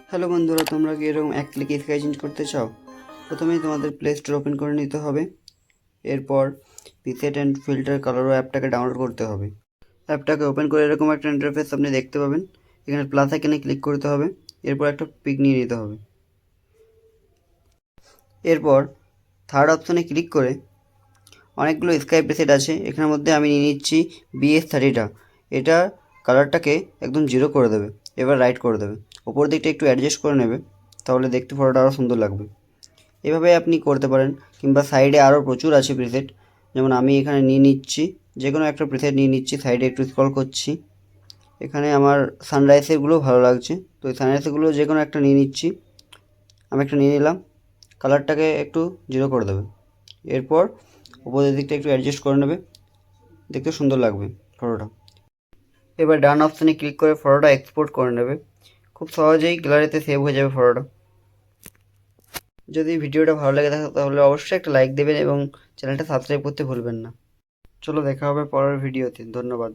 Hello বন্ধুরা, তোমরা কি এরকম এক ক্লিকে স্কাই চেঞ্জ করতে চাও? প্রথমেই তোমাদের প্লে স্টোর ওপেন করে নিতে হবে। এরপর প্রিসেট অ্যান্ড ফিল্টার কালারও অ্যাপটাকে ডাউনলোড করতে হবে। অ্যাপটাকে ওপেন করে এরকম একটা ইন্টারফেস আপনি দেখতে পাবেন। এখানে প্লাস আইকনে ক্লিক করতে হবে। এরপর একটা পিক নিয়ে নিতে হবে। এরপর থার্ড অপশানে ক্লিক করে অনেকগুলো স্কাই প্রিসেট আছে, এখানের মধ্যে আমি নিয়ে নিচ্ছি BS30টা। এটা কালারটাকে একদম জিরো করে দেবে। এবার রাইট করে দেবে, ওপর দিকটা একটু অ্যাডজাস্ট করে নেবে, তাহলে দেখতে ফটোটা আরও সুন্দর লাগবে। এভাবে আপনি করতে পারেন, কিংবা সাইডে আরও প্রচুর আছে প্রিসেট। যেমন আমি এখানে নিয়ে নিচ্ছি, যে কোনো একটা প্রিসেট নিয়ে নিচ্ছি, সাইডে একটু স্ক্রল করছি। এখানে আমার সানরাইসেরগুলো ভালো লাগছে, তো এই সানরাইসেরগুলো যে কোনো একটা নিয়ে নিচ্ছি। আমি একটা নিয়ে নিলাম, কালারটাকে একটু জিরো করে দেবে। এরপর উপরের দিকটা একটু অ্যাডজাস্ট করে নেবে, দেখতে সুন্দর লাগবে ফটোটা। এবার ডান অপশানে ক্লিক করে ফটোটা এক্সপোর্ট করে নেবে। খুব সহজেই গ্যালারিতে সেভ হয়ে যাবে ফটোটা। যদি ভিডিওটা ভালো লেগে থাকে তাহলে অবশ্যই একটা লাইক দেবেন এবং চ্যানেলটা সাবস্ক্রাইব করতে ভুলবেন না। চলো, দেখা হবে পরের ভিডিওতে। ধন্যবাদ।